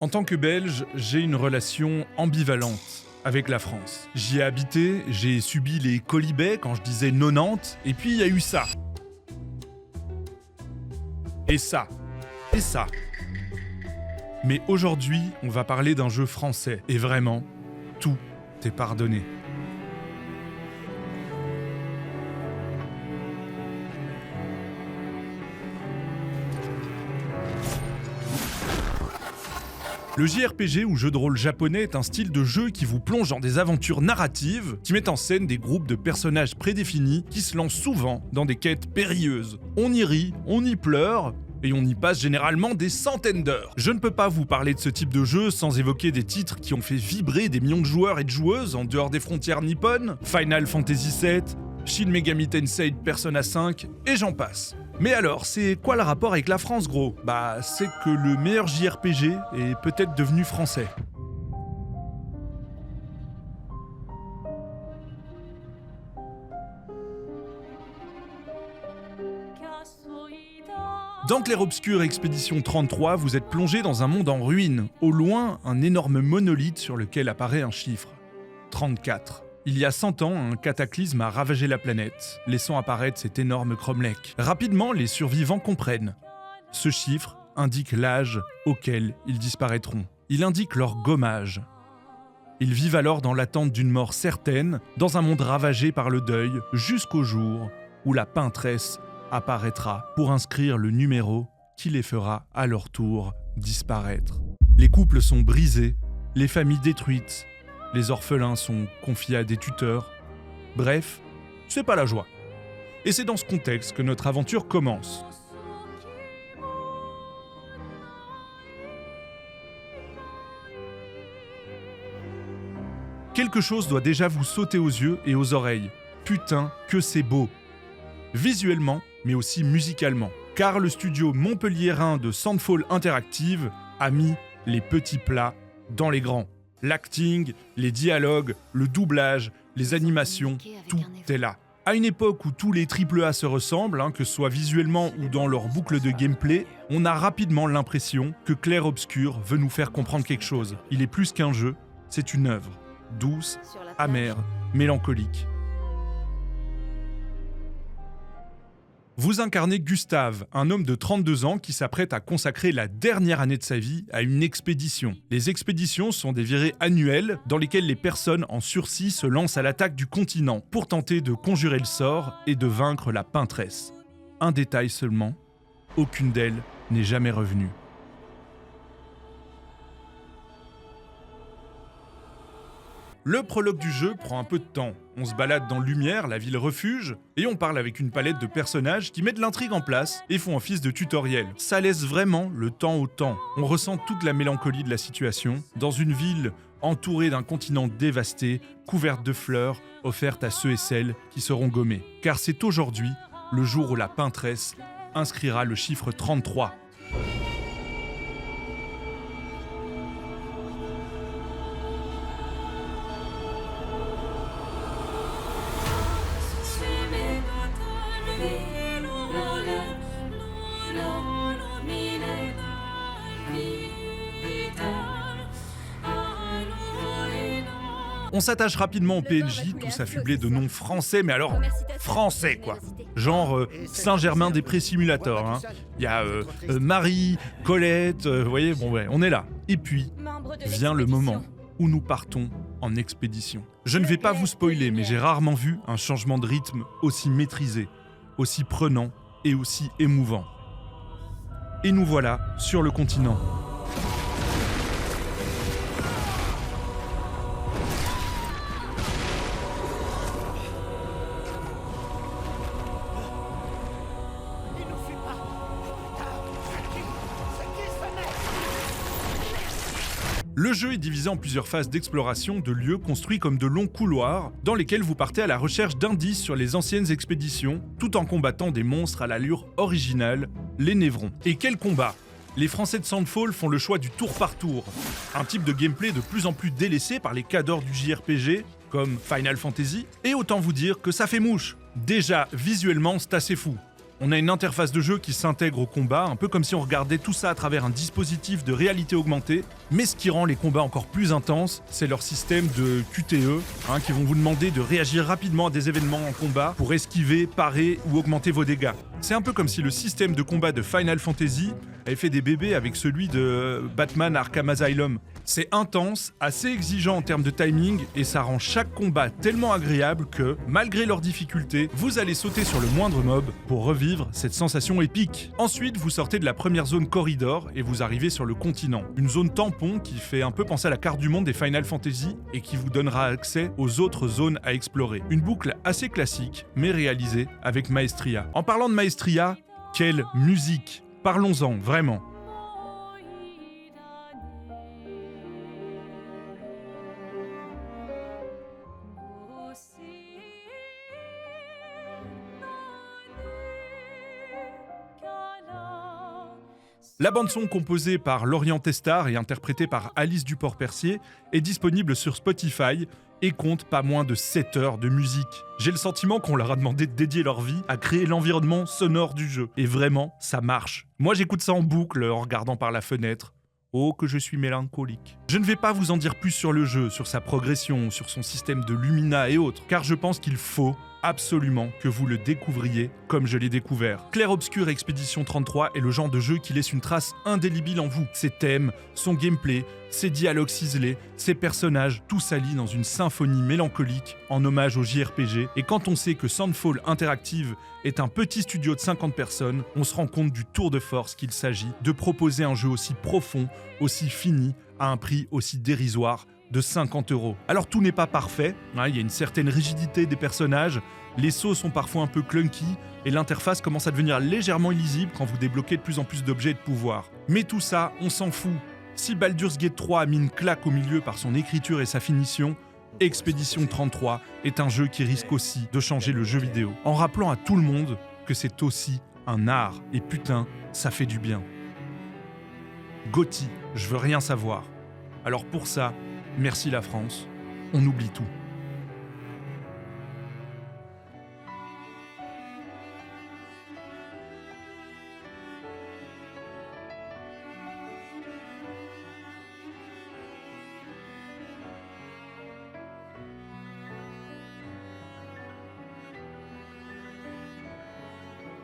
En tant que Belge, j'ai une relation ambivalente avec la France. J'y ai habité, j'ai subi les colibets quand je disais 90, et puis il y a eu ça. Et ça. Et ça. Mais aujourd'hui, on va parler d'un jeu français, et vraiment, tout est pardonné. Le JRPG ou jeu de rôle japonais est un style de jeu qui vous plonge dans des aventures narratives qui mettent en scène des groupes de personnages prédéfinis qui se lancent souvent dans des quêtes périlleuses. On y rit, on y pleure, et on y passe généralement des centaines d'heures. Je ne peux pas vous parler de ce type de jeu sans évoquer des titres qui ont fait vibrer des millions de joueurs et de joueuses en dehors des frontières nippones, Final Fantasy VII, Shin Megami Tensei Persona 5, et j'en passe. Mais alors, c'est quoi le rapport avec la France, gros ? C'est que le meilleur JRPG est peut-être devenu français. Dans Clair Obscur Expédition 33, vous êtes plongé dans un monde en ruine. Au loin, un énorme monolithe sur lequel apparaît un chiffre. 34. Il y a 100 ans, un cataclysme a ravagé la planète, laissant apparaître cet énorme cromlech. Rapidement, les survivants comprennent. Ce chiffre indique l'âge auquel ils disparaîtront. Il indique leur gommage. Ils vivent alors dans l'attente d'une mort certaine, dans un monde ravagé par le deuil, jusqu'au jour où la peintresse apparaîtra pour inscrire le numéro qui les fera à leur tour disparaître. Les couples sont brisés, les familles détruites, les orphelins sont confiés à des tuteurs. Bref, c'est pas la joie. Et c'est dans ce contexte que notre aventure commence. Quelque chose doit déjà vous sauter aux yeux et aux oreilles. Putain, que c'est beau! Visuellement, mais aussi musicalement. Car le studio montpelliérain de Sandfall Interactive a mis les petits plats dans les grands. L'acting, les dialogues, le doublage, les animations, tout est là. À une époque où tous les AAA se ressemblent, que ce soit visuellement ou dans leur boucle de gameplay, on a rapidement l'impression que Clair Obscur veut nous faire comprendre quelque chose. Il est plus qu'un jeu, c'est une œuvre. Douce, amère, mélancolique. Vous incarnez Gustave, un homme de 32 ans qui s'apprête à consacrer la dernière année de sa vie à une expédition. Les expéditions sont des virées annuelles dans lesquelles les personnes en sursis se lancent à l'attaque du continent pour tenter de conjurer le sort et de vaincre la peintresse. Un détail seulement, aucune d'elles n'est jamais revenue. Le prologue du jeu prend un peu de temps. On se balade dans Lumière, la ville refuge, et on parle avec une palette de personnages qui mettent l'intrigue en place et font office de tutoriel. Ça laisse vraiment le temps au temps. On ressent toute la mélancolie de la situation, dans une ville entourée d'un continent dévasté, couverte de fleurs, offerte à ceux et celles qui seront gommés. Car c'est aujourd'hui le jour où la peintresse inscrira le chiffre 33. On s'attache rapidement au PNJ, tous affublés de noms français, mais alors français quoi. Genre Saint-Germain-des-Prés Simulator. Il y a Marie, Colette, vous voyez, on est là. Et puis, vient le moment où nous partons en expédition. Je ne vais pas vous spoiler, mais j'ai rarement vu un changement de rythme aussi maîtrisé, aussi prenant et aussi émouvant. Et nous voilà sur le continent. Le jeu est divisé en plusieurs phases d'exploration de lieux construits comme de longs couloirs dans lesquels vous partez à la recherche d'indices sur les anciennes expéditions tout en combattant des monstres à l'allure originale, les Névrons. Et quel combat! Les Français de Sandfall font le choix du tour par tour, un type de gameplay de plus en plus délaissé par les cadors du JRPG comme Final Fantasy, et autant vous dire que ça fait mouche. Déjà, visuellement, c'est assez fou. On a une interface de jeu qui s'intègre au combat, un peu comme si on regardait tout ça à travers un dispositif de réalité augmentée. Mais ce qui rend les combats encore plus intenses, c'est leur système de QTE, qui vont vous demander de réagir rapidement à des événements en combat pour esquiver, parer ou augmenter vos dégâts. C'est un peu comme si le système de combat de Final Fantasy avait fait des bébés avec celui de Batman Arkham Asylum. C'est intense, assez exigeant en termes de timing, et ça rend chaque combat tellement agréable que, malgré leurs difficultés, vous allez sauter sur le moindre mob pour revivre cette sensation épique. Ensuite, vous sortez de la première zone corridor et vous arrivez sur le continent. Une zone tampon qui fait un peu penser à la carte du monde des Final Fantasy et qui vous donnera accès aux autres zones à explorer. Une boucle assez classique, mais réalisée avec maestria. En parlant de maestria, quelle musique! Parlons-en, vraiment. La bande-son composée par Lorient Testard et interprétée par Alice Duport-Percier est disponible sur Spotify et compte pas moins de 7 heures de musique. J'ai le sentiment qu'on leur a demandé de dédier leur vie à créer l'environnement sonore du jeu. Et vraiment, ça marche. Moi, j'écoute ça en boucle en regardant par la fenêtre. Oh, que je suis mélancolique. Je ne vais pas vous en dire plus sur le jeu, sur sa progression, sur son système de Lumina et autres, car je pense qu'il faut absolument que vous le découvriez comme je l'ai découvert. Clair Obscur Expédition 33 est le genre de jeu qui laisse une trace indélébile en vous. Ses thèmes, son gameplay, ses dialogues ciselés, ses personnages, tout s'allie dans une symphonie mélancolique en hommage au JRPG. Et quand on sait que Soundfall Interactive est un petit studio de 50 personnes, on se rend compte du tour de force qu'il s'agit de proposer un jeu aussi profond, aussi fini, à un prix aussi dérisoire de 50 €. Alors tout n'est pas parfait, il y a une certaine rigidité des personnages, les sauts sont parfois un peu clunky et l'interface commence à devenir légèrement illisible quand vous débloquez de plus en plus d'objets et de pouvoirs. Mais tout ça, on s'en fout. Si Baldur's Gate 3 a mis une claque au milieu par son écriture et sa finition, Expédition 33 est un jeu qui risque aussi de changer le jeu vidéo, en rappelant à tout le monde que c'est aussi un art, et putain, ça fait du bien. GOTY, je veux rien savoir. Alors pour ça, merci la France, on oublie tout.